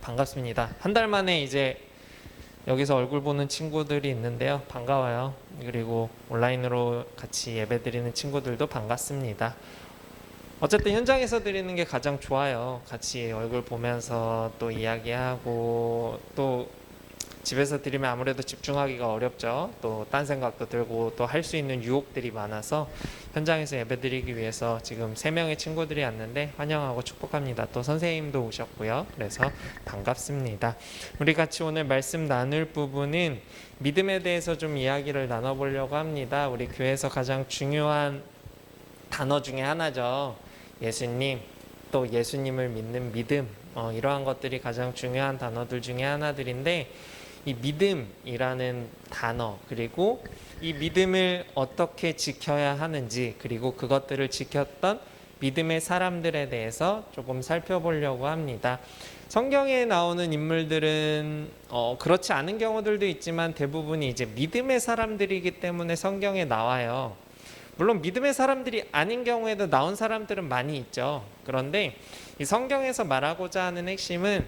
반갑습니다. 한 달 만에 이제 여기서 얼굴 보는 친구들이 있는데요. 반가워요. 그리고 온라인으로 같이 예배 드리는 친구들도 반갑습니다. 어쨌든 현장에서 드리는 게 가장 좋아요. 같이 얼굴 보면서 또 이야기하고 또 집에서 드리면 아무래도 집중하기가 어렵죠. 또 딴 생각도 들고 또 할 수 있는 유혹들이 많아서 현장에서 예배드리기 위해서 지금 3명의 친구들이 왔는데 환영하고 축복합니다. 또 선생님도 오셨고요. 그래서 반갑습니다. 우리 같이 오늘 말씀 나눌 부분은 믿음에 대해서 좀 이야기를 나눠보려고 합니다. 우리 교회에서 가장 중요한 단어 중에 하나죠. 예수님, 또 예수님을 믿는 믿음, 이러한 것들이 가장 중요한 단어들 중에 하나들인데, 이 믿음이라는 단어, 그리고 이 믿음을 어떻게 지켜야 하는지, 그리고 그것들을 지켰던 믿음의 사람들에 대해서 조금 살펴보려고 합니다. 성경에 나오는 인물들은 그렇지 않은 경우들도 있지만 대부분이 이제 믿음의 사람들이기 때문에 성경에 나와요. 물론 믿음의 사람들이 아닌 경우에도 나온 사람들은 많이 있죠. 그런데 이 성경에서 말하고자 하는 핵심은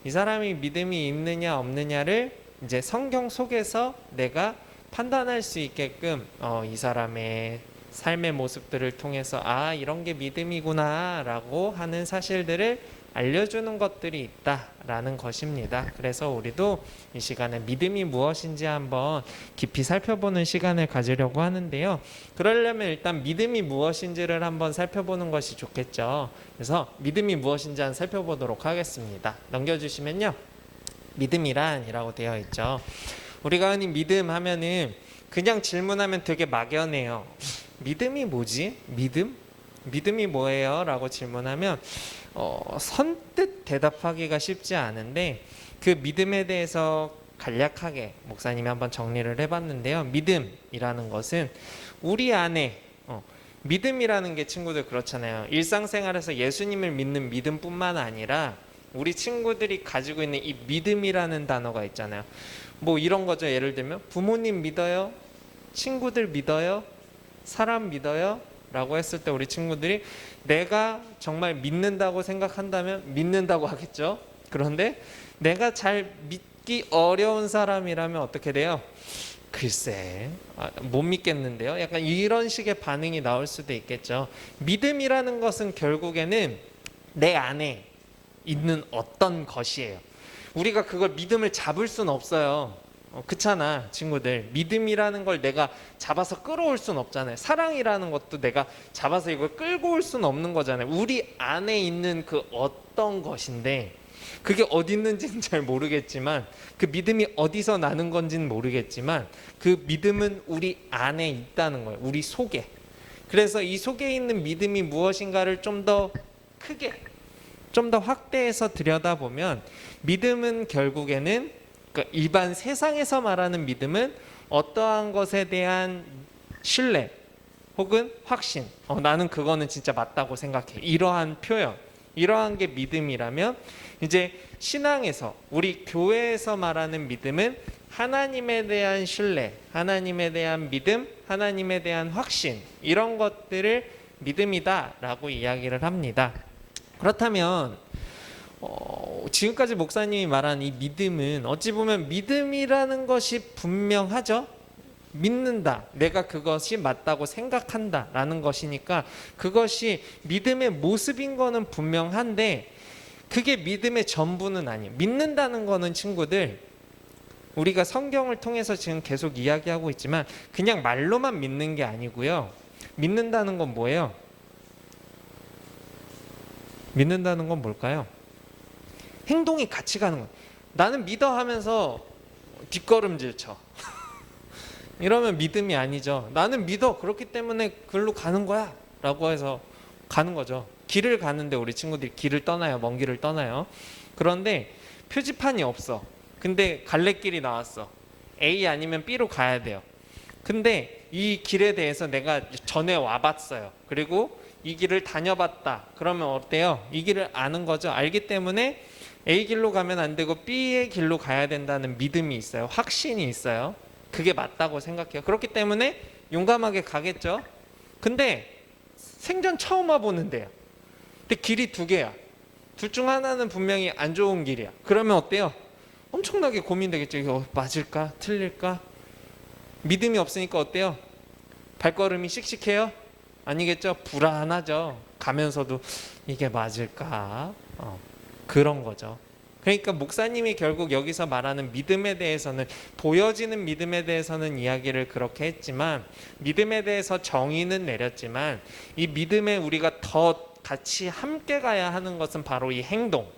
이 사람이 믿음이 있느냐 없느냐를 이제 성경 속에서 내가 판단할 수 있게끔 이 사람의 삶의 모습들을 통해서 이런 게 믿음이구나 라고 하는 사실들을 알려주는 것들이 있다라는 것입니다. 그래서 우리도 이 시간에 믿음이 무엇인지 한번 깊이 살펴보는 시간을 가지려고 하는데요. 그러려면 일단 믿음이 무엇인지를 한번 살펴보는 것이 좋겠죠. 그래서 믿음이 무엇인지 한번 살펴보도록 하겠습니다. 넘겨주시면요. 믿음이란이라고 되어 있죠. 우리가 흔히 믿음 하면은 그냥 질문하면 되게 막연해요. 믿음이 뭐지? 믿음이 뭐예요? 라고 질문하면 선뜻 대답하기가 쉽지 않은데 그 믿음에 대해서 간략하게 목사님이 한번 정리를 해봤는데요. 믿음이라는 것은 우리 안에 믿음이라는 게 친구들 그렇잖아요. 일상생활에서 예수님을 믿는 믿음뿐만 아니라 우리 친구들이 가지고 있는 이 믿음이라는 단어가 있잖아요. 뭐 이런 거죠. 예를 들면 부모님 믿어요? 친구들 믿어요? 사람 믿어요? 라고 했을 때 우리 친구들이 내가 정말 믿는다고 생각한다면 믿는다고 하겠죠. 그런데 내가 잘 믿기 어려운 사람이라면 어떻게 돼요? 글쎄, 못 믿겠는데요. 약간 이런 식의 반응이 나올 수도 있겠죠. 믿음이라는 것은 결국에는 내 안에 있는 어떤 것이에요. 우리가 그걸 믿음을 잡을 수는 없어요. 그렇잖아 친구들. 믿음이라는 걸 내가 잡아서 끌어올 수는 없잖아요. 사랑이라는 것도 내가 잡아서 이걸 끌고 올 수는 없는 거잖아요. 우리 안에 있는 그 어떤 것인데 그게 어디 있는지는 잘 모르겠지만 그 믿음이 어디서 나는 건지는 모르겠지만 그 믿음은 우리 안에 있다는 거예요. 우리 속에. 그래서 이 속에 있는 믿음이 무엇인가를 좀 더 크게 좀 더 확대해서 들여다보면 믿음은 결국에는 일반 세상에서 말하는 믿음은 어떠한 것에 대한 신뢰 혹은 확신, 나는 그거는 진짜 맞다고 생각해, 이러한 표현, 이러한 게 믿음이라면 이제 신앙에서 우리 교회에서 말하는 믿음은 하나님에 대한 신뢰, 하나님에 대한 믿음, 하나님에 대한 확신, 이런 것들을 믿음이다라고 이야기를 합니다. 그렇다면 지금까지 목사님이 말한 이 믿음은 어찌 보면 믿음이라는 것이 분명하죠. 믿는다, 내가 그것이 맞다고 생각한다 라는 것이니까 그것이 믿음의 모습인 거는 분명한데 그게 믿음의 전부는 아니에요. 믿는다는 거는 친구들, 우리가 성경을 통해서 지금 계속 이야기하고 있지만 그냥 말로만 믿는 게 아니고요. 믿는다는 건 뭐예요? 믿는다는 건 뭘까요? 행동이 같이 가는 거예요. 나는 믿어 하면서 뒷걸음질 쳐. 이러면 믿음이 아니죠. 나는 믿어, 그렇기 때문에 그걸로 가는 거야 라고 해서 가는 거죠. 길을 가는데 우리 친구들이 길을 떠나요. 먼 길을 떠나요. 그런데 표지판이 없어. 근데 갈래길이 나왔어. A 아니면 B로 가야 돼요. 근데 이 길에 대해서 내가 전에 와봤어요. 그리고 이 길을 다녀봤다. 그러면 어때요? 이 길을 아는 거죠. 알기 때문에 A 길로 가면 안 되고 B의 길로 가야 된다는 믿음이 있어요. 확신이 있어요. 그게 맞다고 생각해요. 그렇기 때문에 용감하게 가겠죠. 근데 생전 처음 와보는데요. 근데 길이 두 개야. 둘 중 하나는 분명히 안 좋은 길이야. 그러면 어때요? 엄청나게 고민되겠죠. 이거 맞을까? 틀릴까? 믿음이 없으니까 어때요? 발걸음이 씩씩해요? 아니겠죠? 불안하죠. 가면서도 이게 맞을까? 그런 거죠. 그러니까 목사님이 결국 여기서 말하는 믿음에 대해서는, 보여지는 믿음에 대해서는 이야기를 그렇게 했지만, 믿음에 대해서 정의는 내렸지만, 이 믿음에 우리가 더 같이 함께 가야 하는 것은 바로 이 행동,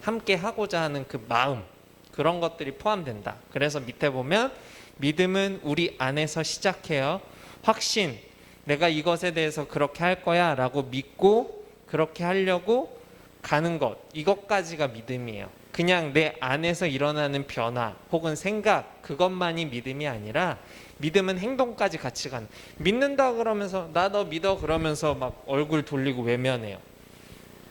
함께 하고자 하는 그 마음, 그런 것들이 포함된다. 그래서 밑에 보면 믿음은 우리 안에서 시작해요. 확신, 내가 이것에 대해서 그렇게 할 거야 라고 믿고 그렇게 하려고 가는 것, 이것까지가 믿음이에요. 그냥 내 안에서 일어나는 변화 혹은 생각, 그것만이 믿음이 아니라 믿음은 행동까지 같이 가는. 믿는다 그러면서 나 너 믿어 그러면서 막 얼굴 돌리고 외면해요.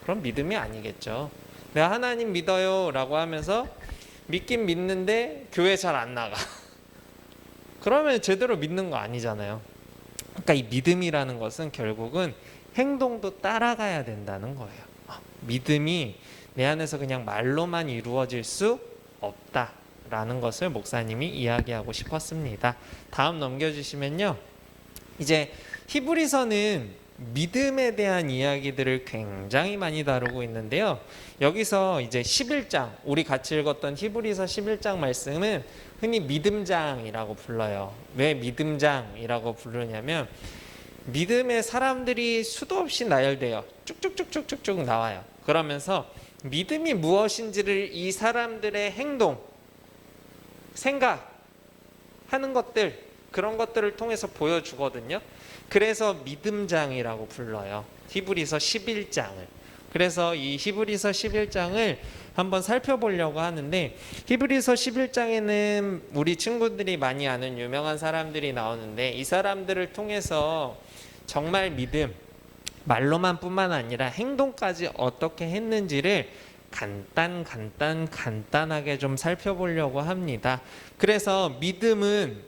그럼 믿음이 아니겠죠. 내가 하나님 믿어요 라고 하면서 믿긴 믿는데 교회 잘 안 나가. 그러면 제대로 믿는 거 아니잖아요. 그러니까 이 믿음이라는 것은 결국은 행동도 따라가야 된다는 거예요. 믿음이 내 안에서 그냥 말로만 이루어질 수 없다라는 것을 목사님이 이야기하고 싶었습니다. 다음 넘겨주시면요. 이제 히브리서는 믿음에 대한 이야기들을 굉장히 많이 다루고 있는데요. 여기서 이제 11장, 우리 같이 읽었던 히브리서 11장 말씀은 흔히 믿음장이라고 불러요. 왜 믿음장이라고 부르냐면 믿음의 사람들이 수도 없이 나열돼요. 쭉쭉쭉쭉쭉 나와요. 그러면서 믿음이 무엇인지를 이 사람들의 행동, 생각, 하는 것들, 그런 것들을 통해서 보여주거든요. 그래서 믿음장이라고 불러요. 히브리서 11장을. 그래서 이 히브리서 11장을 한번 살펴보려고 하는데, 히브리서 11장에는 우리 친구들이 많이 아는 유명한 사람들이 나오는데, 이 사람들을 통해서 정말 믿음, 말로만 뿐만 아니라 행동까지 어떻게 했는지를 간단하게 좀 살펴보려고 합니다. 그래서 믿음은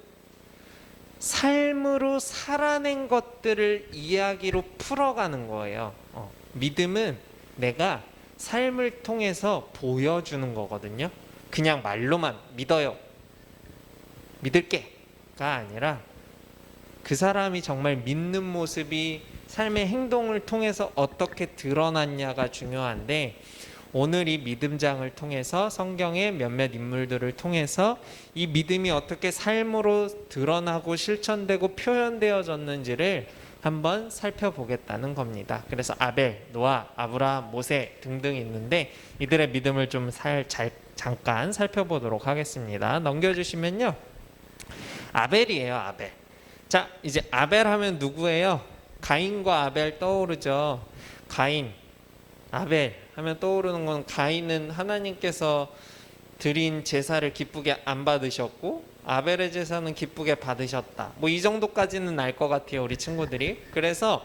삶으로 살아낸 것들을 이야기로 풀어가는 거예요. 믿음은 내가 삶을 통해서 보여주는 거거든요. 그냥 말로만 믿어요, 믿을게가 아니라 그 사람이 정말 믿는 모습이 삶의 행동을 통해서 어떻게 드러났냐가 중요한데, 오늘 이 믿음장을 통해서 성경의 몇몇 인물들을 통해서 이 믿음이 어떻게 삶으로 드러나고 실천되고 표현되어졌는지를 한번 살펴보겠다는 겁니다. 그래서 아벨, 노아, 아브라함, 모세 등등 있는데 이들의 믿음을 좀 잠깐 살펴보도록 하겠습니다. 넘겨주시면요. 아벨이에요, 아벨. 자, 이제 아벨 하면 누구예요? 가인과 아벨 떠오르죠. 가인, 아벨 하면 떠오르는 건, 가인은 하나님께서 드린 제사를 기쁘게 안 받으셨고 아벨의 제사는 기쁘게 받으셨다. 뭐 이 정도까지는 알 것 같아요, 우리 친구들이. 그래서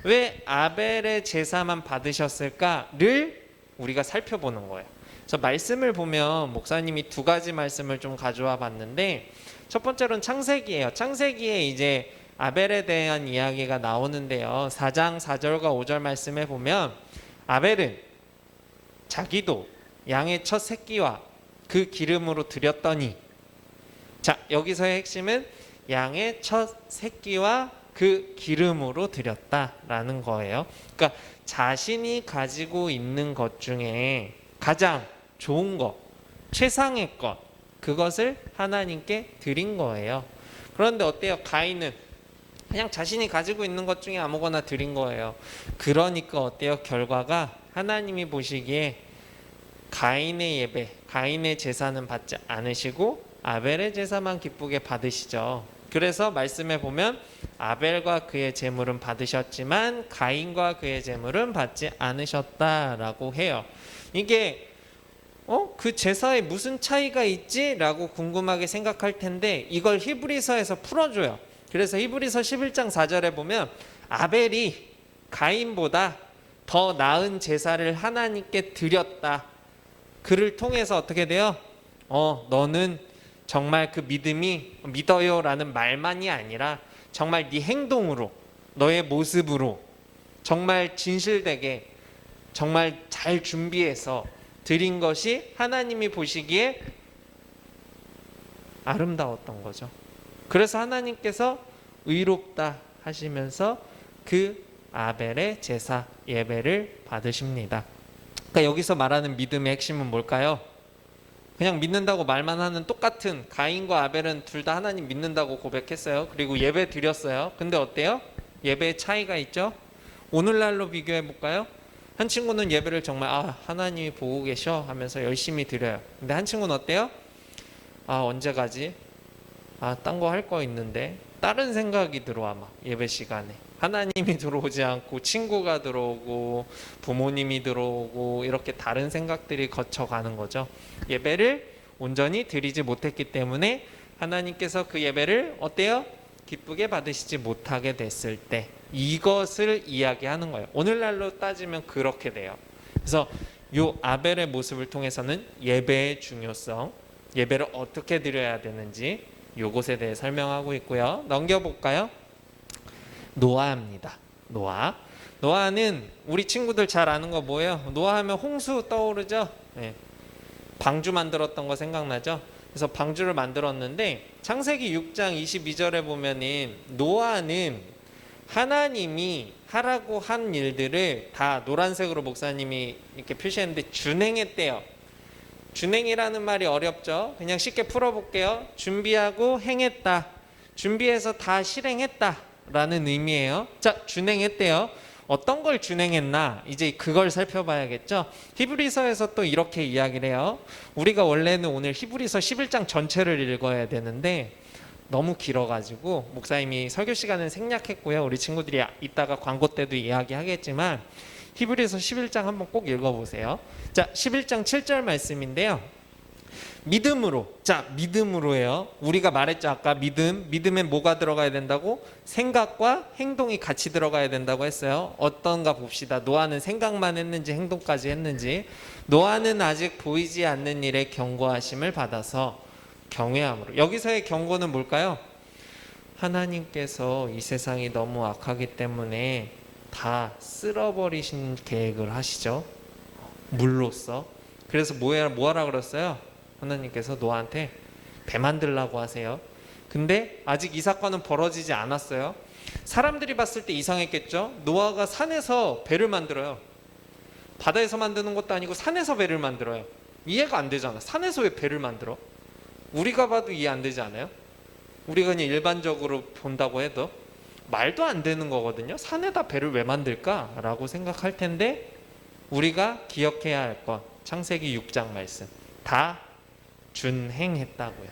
왜 아벨의 제사만 받으셨을까를 우리가 살펴보는 거예요. 그래서 말씀을 보면 목사님이 두 가지 말씀을 좀 가져와 봤는데, 첫 번째로는 창세기예요. 창세기에 이제 아벨에 대한 이야기가 나오는데요. 4장 4절과 5절 말씀에 보면 아벨은 자기도 양의 첫 새끼와 그 기름으로 드렸더니, 자, 여기서의 핵심은 양의 첫 새끼와 그 기름으로 드렸다라는 거예요. 그러니까 자신이 가지고 있는 것 중에 가장 좋은 것, 최상의 것, 그것을 하나님께 드린 거예요. 그런데 어때요? 가인은 그냥 자신이 가지고 있는 것 중에 아무거나 드린 거예요. 그러니까 어때요? 결과가 하나님이 보시기에 가인의 예배, 가인의 제사는 받지 않으시고 아벨의 제사만 기쁘게 받으시죠. 그래서 말씀에 보면 아벨과 그의 제물은 받으셨지만 가인과 그의 제물은 받지 않으셨다라고 해요. 이게 그 제사에 무슨 차이가 있지? 라고 궁금하게 생각할 텐데, 이걸 히브리서에서 풀어줘요. 그래서 히브리서 11장 4절에 보면 아벨이 가인보다 더 나은 제사를 하나님께 드렸다. 그를 통해서 어떻게 돼요? 너는 정말 그 믿음이 믿어요 라는 말만이 아니라 정말 네 행동으로, 너의 모습으로 정말 진실되게 정말 잘 준비해서 드린 것이 하나님이 보시기에 아름다웠던 거죠. 그래서 하나님께서 의롭다 하시면서 그 아벨의 제사 예배를 받으십니다. 그러니까 여기서 말하는 믿음의 핵심은 뭘까요? 그냥 믿는다고 말만 하는 똑같은 가인과 아벨은 둘 다 하나님 믿는다고 고백했어요. 그리고 예배 드렸어요. 근데 어때요? 예배의 차이가 있죠? 오늘날로 비교해 볼까요? 한 친구는 예배를 정말 하나님이 보고 계셔 하면서 열심히 드려요. 근데 한 친구는 어때요? 언제 가지? 딴 거 할 거 있는데 다른 생각이 들어와 막 예배 시간에 하나님이 들어오지 않고 친구가 들어오고 부모님이 들어오고 이렇게 다른 생각들이 거쳐가는 거죠. 예배를 온전히 드리지 못했기 때문에 하나님께서 그 예배를 어때요? 기쁘게 받으시지 못하게 됐을 때 이것을 이야기하는 거예요. 오늘날로 따지면 그렇게 돼요. 그래서 요 아벨의 모습을 통해서는 예배의 중요성, 예배를 어떻게 드려야 되는지 요것에 대해 설명하고 있고요. 넘겨볼까요? 노아입니다. 노아는 우리 친구들 잘 아는 거 뭐예요? 노아하면 홍수 떠오르죠? 네. 방주 만들었던 거 생각나죠? 그래서 방주를 만들었는데 창세기 6장 22절에 보면은 노아는 하나님이 하라고 한 일들을 다 노란색으로 목사님이 이렇게 표시했는데 준행했대요. 준행이라는 말이 어렵죠? 그냥 쉽게 풀어볼게요. 준비하고 행했다. 준비해서 다 실행했다 라는 의미예요. 자, 준행했대요. 어떤 걸 준행했나? 이제 그걸 살펴봐야겠죠. 히브리서에서 또 이렇게 이야기를 해요. 우리가 원래는 오늘 히브리서 11장 전체를 읽어야 되는데 너무 길어가지고 목사님이 설교 시간은 생략했고요. 우리 친구들이 이따가 광고 때도 이야기하겠지만 히브리서 11장 한번 꼭 읽어보세요. 자, 11장 7절 말씀인데요. 믿음으로, 자, 믿음으로예요. 우리가 말했죠, 아까 믿음에 뭐가 들어가야 된다고? 생각과 행동이 같이 들어가야 된다고 했어요. 어떤가 봅시다. 노아는 생각만 했는지 행동까지 했는지. 노아는 아직 보이지 않는 일에 경고하심을 받아서 경외함으로. 여기서의 경고는 뭘까요? 하나님께서 이 세상이 너무 악하기 때문에 다 쓸어버리신 계획을 하시죠. 물로써. 그래서 뭐하라 그랬어요? 하나님께서 노아한테 배 만들라고 하세요. 근데 아직 이 사건은 벌어지지 않았어요. 사람들이 봤을 때 이상했겠죠? 노아가 산에서 배를 만들어요. 바다에서 만드는 것도 아니고 산에서 배를 만들어요. 이해가 안 되잖아. 산에서 왜 배를 만들어? 우리가 봐도 이해 안 되지 않아요? 우리가 그냥 일반적으로 본다고 해도 말도 안 되는 거거든요. 산에다 배를 왜 만들까? 라고 생각할 텐데 우리가 기억해야 할 것, 창세기 6장 말씀 다 준행했다고요.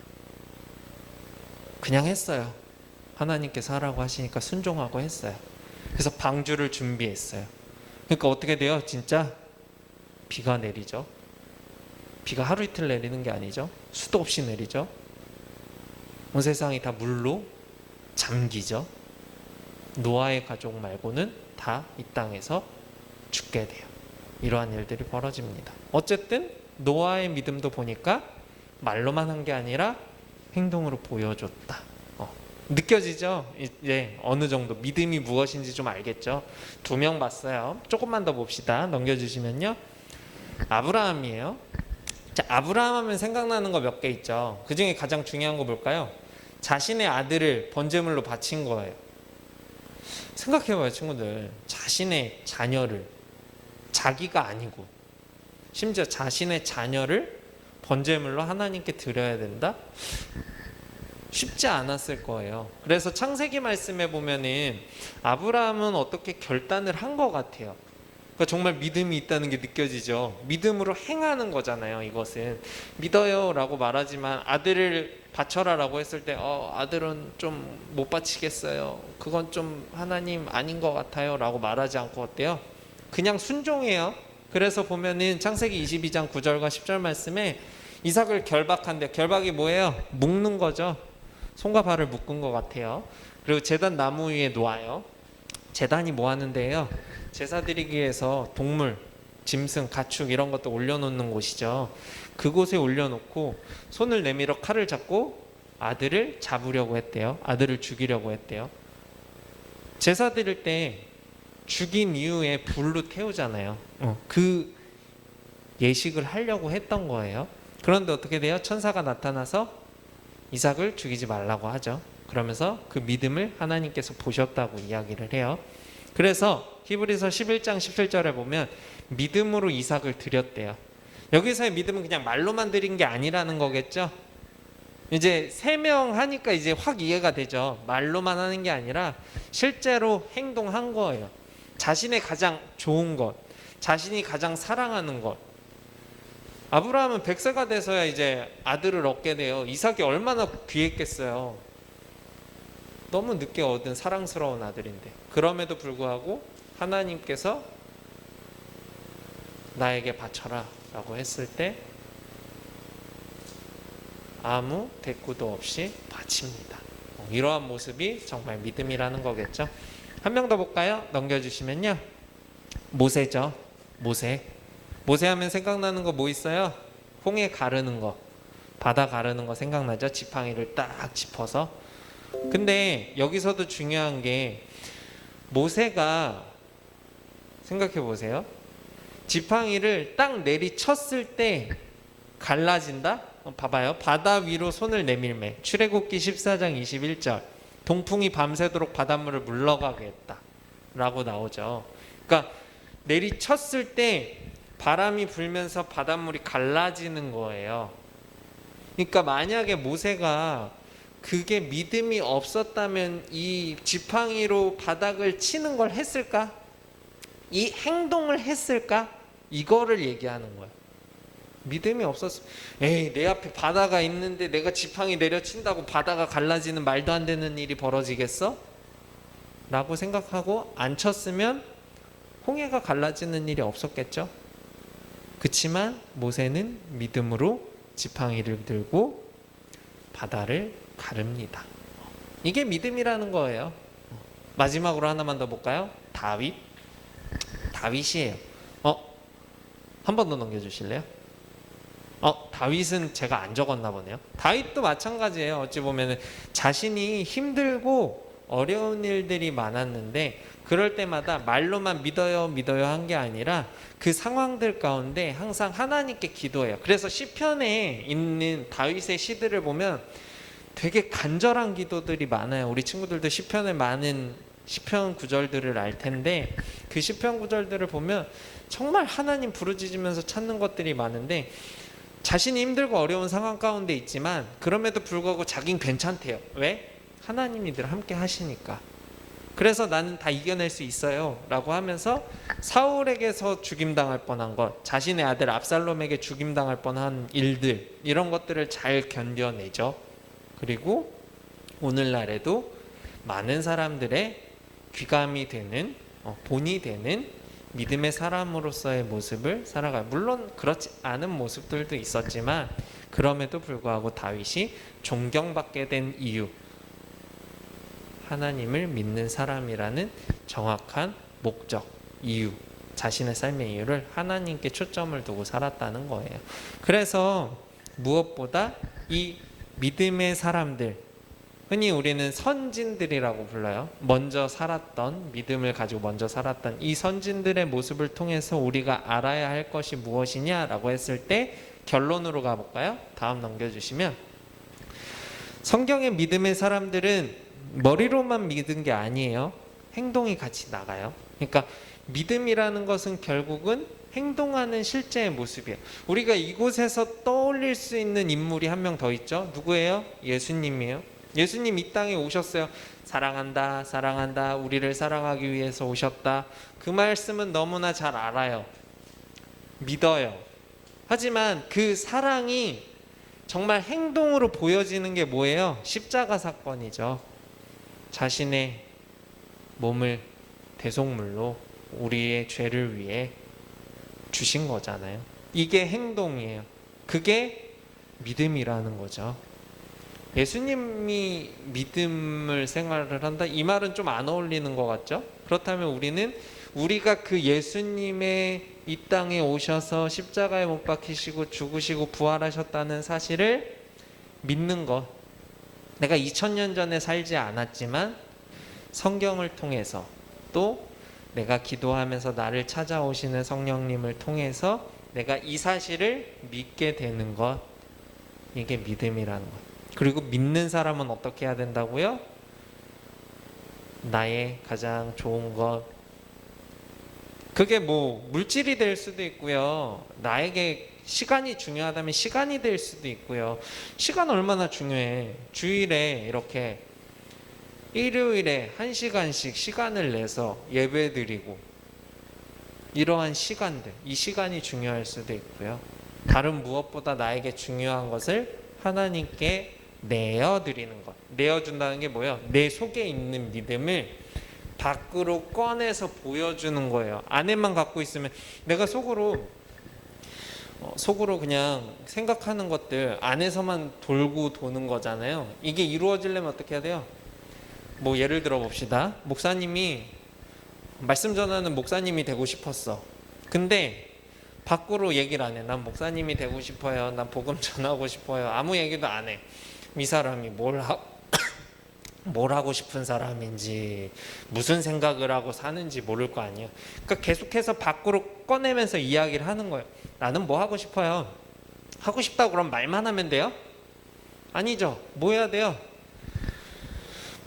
그냥 했어요. 하나님께서 하라고 하시니까 순종하고 했어요. 그래서 방주를 준비했어요. 그러니까 어떻게 돼요? 진짜 비가 내리죠. 비가 하루 이틀 내리는 게 아니죠. 수도 없이 내리죠. 온 세상이 다 물로 잠기죠. 노아의 가족 말고는 다 이 땅에서 죽게 돼요. 이러한 일들이 벌어집니다. 어쨌든 노아의 믿음도 보니까 말로만 한 게 아니라 행동으로 보여줬다. 느껴지죠? 이제 어느 정도 믿음이 무엇인지 좀 알겠죠? 2명 봤어요. 조금만 더 봅시다. 넘겨주시면요. 아브라함이에요. 자, 아브라함 하면 생각나는 거 몇 개 있죠. 그 중에 가장 중요한 거 뭘까요? 자신의 아들을 번제물로 바친 거예요. 생각해봐요, 친구들. 자신의 자녀를, 자기가 아니고 심지어 자신의 자녀를 번제물로 하나님께 드려야 된다? 쉽지 않았을 거예요. 그래서 창세기 말씀에 보면은 아브라함은 어떻게 결단을 한 것 같아요. 그러니까 정말 믿음이 있다는 게 느껴지죠. 믿음으로 행하는 거잖아요. 이것은 믿어요 라고 말하지만 아들을 바쳐라 라고 했을 때 아들은 좀 못 바치겠어요. 그건 좀 하나님 아닌 것 같아요 라고 말하지 않고 어때요? 그냥 순종해요. 그래서 보면은 창세기 22장 9절과 10절 말씀에 이삭을 결박한데, 결박이 뭐예요? 묶는 거죠. 손과 발을 묶은 것 같아요. 그리고 제단 나무 위에 놓아요. 제단이 뭐 하는데요? 제사 드리기 위해서 동물, 짐승, 가축 이런 것도 올려놓는 곳이죠. 그곳에 올려놓고 손을 내밀어 칼을 잡고 아들을 잡으려고 했대요. 아들을 죽이려고 했대요. 제사 드릴 때 죽인 이후에 불로 태우잖아요. 그 예식을 하려고 했던 거예요. 그런데 어떻게 돼요? 천사가 나타나서 이삭을 죽이지 말라고 하죠. 그러면서 그 믿음을 하나님께서 보셨다고 이야기를 해요. 그래서 히브리서 11장 17절에 보면 믿음으로 이삭을 드렸대요. 여기서의 믿음은 그냥 말로만 드린 게 아니라는 거겠죠. 이제 3명 하니까 이제 확 이해가 되죠. 말로만 하는 게 아니라 실제로 행동한 거예요. 자신의 가장 좋은 것, 자신이 가장 사랑하는 것. 아브라함은 100세가 돼서야 이제 아들을 얻게 돼요. 이삭이 얼마나 귀했겠어요. 너무 늦게 얻은 사랑스러운 아들인데, 그럼에도 불구하고 하나님께서 나에게 바쳐라 라고 했을 때 아무 대꾸도 없이 바칩니다. 이러한 모습이 정말 믿음이라는 거겠죠. 한 명 더 볼까요? 넘겨주시면요, 모세죠. 모세 하면 생각나는 거 뭐 있어요? 홍해 가르는 거, 바다 가르는 거 생각나죠? 지팡이를 딱 짚어서. 근데 여기서도 중요한 게, 모세가 생각해 보세요. 지팡이를 딱 내리쳤을 때 갈라진다? 봐봐요. 바다 위로 손을 내밀매. 출애굽기 14장 21절. 동풍이 밤새도록 바닷물을 물러가게 했다 라고 나오죠. 그러니까 내리쳤을 때 바람이 불면서 바닷물이 갈라지는 거예요. 그러니까 만약에 모세가 그게 믿음이 없었다면 이 지팡이로 바닥을 치는 걸 했을까? 이 행동을 했을까? 이거를 얘기하는 거예요. 믿음이 없었어. 에이, 내 앞에 바다가 있는데 내가 지팡이 내려친다고 바다가 갈라지는 말도 안 되는 일이 벌어지겠어? 라고 생각하고 안 쳤으면 홍해가 갈라지는 일이 없었겠죠. 그치만 모세는 믿음으로 지팡이를 들고 바다를 가릅니다. 이게 믿음이라는 거예요. 마지막으로 하나만 더 볼까요? 다윗이에요. 한 번 더 넘겨주실래요? 다윗은 제가 안 적었나 보네요. 다윗도 마찬가지예요. 어찌 보면 자신이 힘들고 어려운 일들이 많았는데 그럴 때마다 말로만 믿어요 한 게 아니라 그 상황들 가운데 항상 하나님께 기도해요. 그래서 시편에 있는 다윗의 시들을 보면 되게 간절한 기도들이 많아요. 우리 친구들도 시편에 많은 시편 구절들을 알 텐데 그 시편 구절들을 보면 정말 하나님 부르짖으면서 찾는 것들이 많은데, 자신이 힘들고 어려운 상황 가운데 있지만 그럼에도 불구하고 자긴 괜찮대요. 왜? 하나님이 늘 함께 하시니까. 그래서 나는 다 이겨낼 수 있어요 라고 하면서 사울에게서 죽임당할 뻔한 것, 자신의 아들 압살롬에게 죽임당할 뻔한 일들, 이런 것들을 잘 견뎌내죠. 그리고 오늘날에도 많은 사람들의 귀감이 되는, 본이 되는 믿음의 사람으로서의 모습을 살아가요. 물론 그렇지 않은 모습들도 있었지만 그럼에도 불구하고 다윗이 존경받게 된 이유, 하나님을 믿는 사람이라는 정확한 목적, 이유, 자신의 삶의 이유를 하나님께 초점을 두고 살았다는 거예요. 그래서 무엇보다 이 믿음의 사람들, 흔히 우리는 선진들이라고 불러요. 먼저 살았던, 믿음을 가지고 먼저 살았던 이 선진들의 모습을 통해서 우리가 알아야 할 것이 무엇이냐라고 했을 때 결론으로 가볼까요? 다음 넘겨주시면, 성경의 믿음의 사람들은 머리로만 믿은 게 아니에요. 행동이 같이 나가요. 그러니까 믿음이라는 것은 결국은 행동하는 실제의 모습이에요. 우리가 이곳에서 떠올릴 수 있는 인물이 한 명 더 있죠. 누구예요? 예수님이에요. 예수님 이 땅에 오셨어요. 사랑한다, 사랑한다, 우리를 사랑하기 위해서 오셨다. 그 말씀은 너무나 잘 알아요. 믿어요. 하지만 그 사랑이 정말 행동으로 보여지는 게 뭐예요? 십자가 사건이죠. 자신의 몸을 대속물로 우리의 죄를 위해 주신 거잖아요. 이게 행동이에요. 그게 믿음이라는 거죠. 예수님이 믿음을 생활을 한다? 이 말은 좀 안 어울리는 것 같죠? 그렇다면 우리는 우리가 그 예수님의 이 땅에 오셔서 십자가에 못 박히시고 죽으시고 부활하셨다는 사실을 믿는 것. 내가 2000년 전에 살지 않았지만 성경을 통해서 또 내가 기도하면서 나를 찾아오시는 성령님을 통해서 내가 이 사실을 믿게 되는 것, 이게 믿음이라는 것. 그리고 믿는 사람은 어떻게 해야 된다고요? 나의 가장 좋은 것, 그게 뭐 물질이 될 수도 있고요, 나에게 시간이 중요하다면 시간이 될 수도 있고요. 시간 얼마나 중요해. 주일에 이렇게 일요일에 1시간씩 시간을 내서 예배 드리고, 이러한 시간들, 이 시간이 중요할 수도 있고요. 다른 무엇보다 나에게 중요한 것을 하나님께 내어드리는 것. 내어준다는 게 뭐예요? 내 속에 있는 믿음을 밖으로 꺼내서 보여주는 거예요. 안에만 갖고 있으면 내가 속으로 그냥 생각하는 것들 안에서만 돌고 도는 거잖아요. 이게 이루어지려면 어떻게 해야 돼요? 뭐 예를 들어 봅시다. 목사님이 말씀 전하는 목사님이 되고 싶었어. 근데 밖으로 얘기를 안 해. 난 목사님이 되고 싶어요. 난 복음 전하고 싶어요. 아무 얘기도 안 해. 이 사람이 뭘 하고 싶은 사람인지, 무슨 생각을 하고 사는지 모를 거 아니에요. 그러니까 계속해서 밖으로 꺼내면서 이야기를 하는 거예요. 나는 뭐 하고 싶어요. 하고 싶다고 그럼 말만 하면 돼요? 아니죠. 뭐 해야 돼요?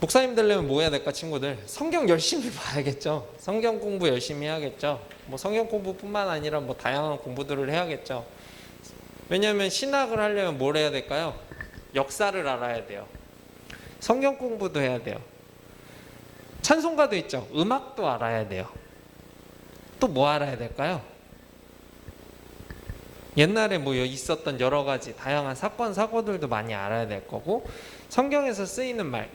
목사님 되려면 뭐 해야 될까, 친구들? 성경 열심히 봐야겠죠. 성경 공부 열심히 해야겠죠. 뭐 성경 공부뿐만 아니라 뭐 다양한 공부들을 해야겠죠. 왜냐하면 신학을 하려면 뭘 해야 될까요? 역사를 알아야 돼요. 성경 공부도 해야 돼요. 찬송가도 있죠. 음악도 알아야 돼요. 또 뭐 알아야 될까요? 옛날에 뭐 있었던 여러 가지 다양한 사건 사고들도 많이 알아야 될 거고, 성경에서 쓰이는 말,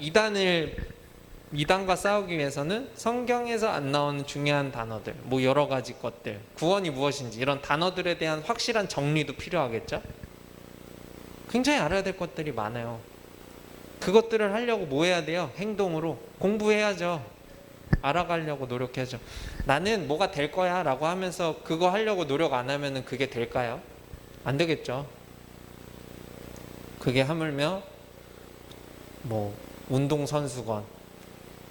이단과 싸우기 위해서는 성경에서 안 나오는 중요한 단어들, 뭐 여러 가지 것들, 구원이 무엇인지 이런 단어들에 대한 확실한 정리도 필요하겠죠. 굉장히 알아야 될 것들이 많아요. 그것들을 하려고 뭐 해야 돼요? 행동으로 공부해야죠. 알아가려고 노력해야죠. 나는 뭐가 될 거야 라고 하면서 그거 하려고 노력 안 하면 그게 될까요? 안 되겠죠. 그게 하물며 뭐 운동선수건,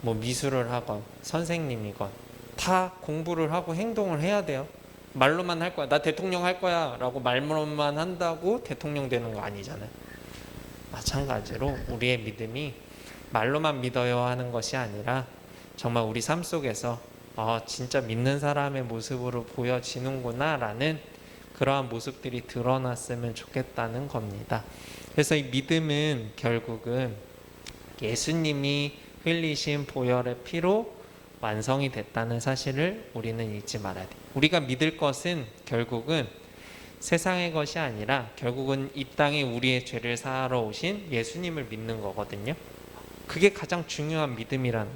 뭐 미술을 하건 선생님이건 다 공부를 하고 행동을 해야 돼요. 말로만 할 거야, 나 대통령 할 거야 라고 말로만 한다고 대통령 되는 거 아니잖아요. 마찬가지로 우리의 믿음이 말로만 믿어요 하는 것이 아니라 정말 우리 삶 속에서 진짜 믿는 사람의 모습으로 보여지는구나 라는 그러한 모습들이 드러났으면 좋겠다는 겁니다. 그래서 이 믿음은 결국은 예수님이 흘리신 보혈의 피로 완성이 됐다는 사실을 우리는 잊지 말아야 돼요. 우리가 믿을 것은 결국은 세상의 것이 아니라 결국은 이 땅에 우리의 죄를 사하러 오신 예수님을 믿는 거거든요. 그게 가장 중요한 믿음이라는,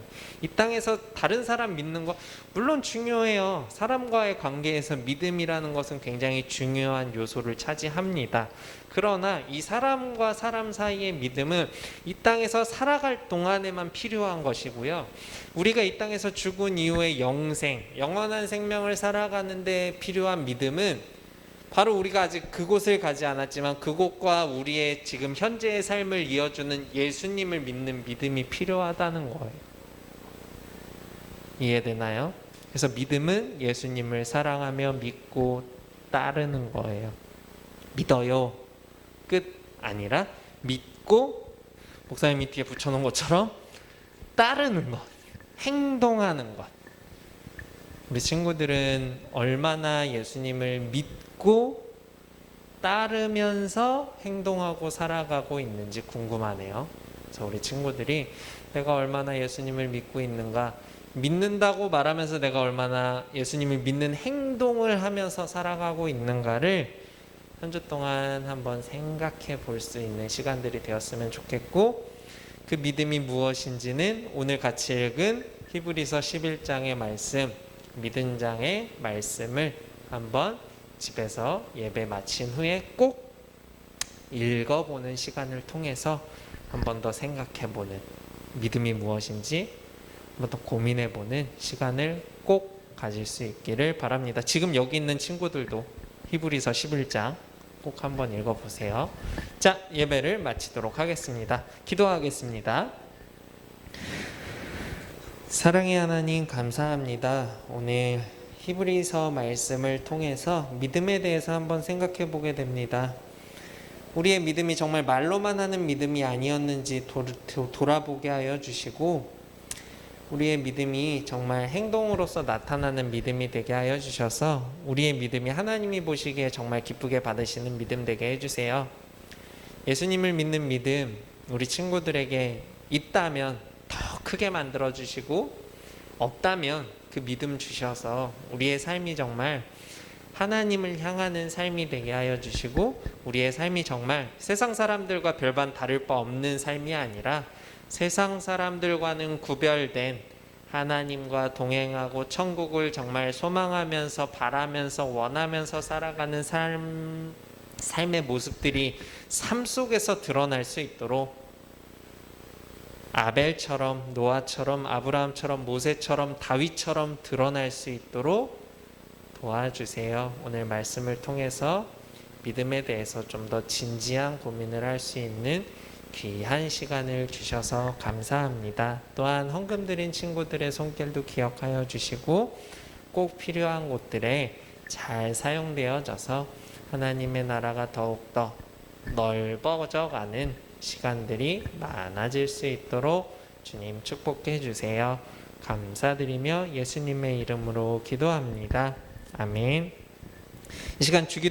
이 땅에서 다른 사람 믿는 거 물론 중요해요. 사람과의 관계에서 믿음이라는 것은 굉장히 중요한 요소를 차지합니다. 그러나 이 사람과 사람 사이의 믿음은 이 땅에서 살아갈 동안에만 필요한 것이고요, 우리가 이 땅에서 죽은 이후에 영생, 영원한 생명을 살아가는 데 필요한 믿음은 바로 우리가 아직 그곳을 가지 않았지만 그곳과 우리의 지금 현재의 삶을 이어주는 예수님을 믿는 믿음이 필요하다는 거예요. 이해되나요? 그래서 믿음은 예수님을 사랑하며 믿고 따르는 거예요. 믿어요 끝 아니라 믿고, 목사님이 뒤에 붙여놓은 것처럼 따르는 것, 행동하는 것. 우리 친구들은 얼마나 예수님을 믿고 따르면서 행동하고 살아가고 있는지 궁금하네요. 그래서 우리 친구들이 내가 얼마나 예수님을 믿고 있는가, 믿는다고 말하면서 내가 얼마나 예수님을 믿는 행동을 하면서 살아가고 있는가를 한 주 동안 한번 생각해 볼 수 있는 시간들이 되었으면 좋겠고, 그 믿음이 무엇인지는 오늘 같이 읽은 히브리서 11장의 말씀, 믿은 장의 말씀을 한번 집에서 예배 마친 후에 꼭 읽어보는 시간을 통해서 한 번 더 생각해보는, 믿음이 무엇인지 한 번 더 고민해보는 시간을 꼭 가질 수 있기를 바랍니다. 지금 여기 있는 친구들도 히브리서 11장 꼭 한번 읽어보세요. 자, 예배를 마치도록 하겠습니다. 기도하겠습니다. 사랑의 하나님 감사합니다. 오늘 히브리서 말씀을 통해서 믿음에 대해서 한번 생각해 보게 됩니다. 우리의 믿음이 정말 말로만 하는 믿음이 아니었는지 돌아보게 하여 주시고, 우리의 믿음이 정말 행동으로서 나타나는 믿음이 되게 하여 주셔서 우리의 믿음이 하나님이 보시기에 정말 기쁘게 받으시는 믿음 되게 해주세요. 예수님을 믿는 믿음 우리 친구들에게 있다면 더 크게 만들어 주시고, 없다면 그 믿음 주셔서 우리의 삶이 정말 하나님을 향하는 삶이 되게 하여 주시고, 우리의 삶이 정말 세상 사람들과 별반 다를 바 없는 삶이 아니라 세상 사람들과는 구별된 하나님과 동행하고 천국을 정말 소망하면서 바라면서 원하면서 살아가는 삶의 모습들이 삶 속에서 드러날 수 있도록 아벨처럼, 노아처럼, 아브라함처럼, 모세처럼, 다윗처럼 드러날 수 있도록 도와주세요. 오늘 말씀을 통해서 믿음에 대해서 좀 더 진지한 고민을 할 수 있는 귀한 시간을 주셔서 감사합니다. 또한 헌금 드린 친구들의 손길도 기억하여 주시고, 꼭 필요한 곳들에 잘 사용되어져서 하나님의 나라가 더욱더 넓어져가는 시간들이 많아질 수 있도록 주님 축복해 주세요. 감사드리며 예수님의 이름으로 기도합니다. 아멘. 이 시간 주기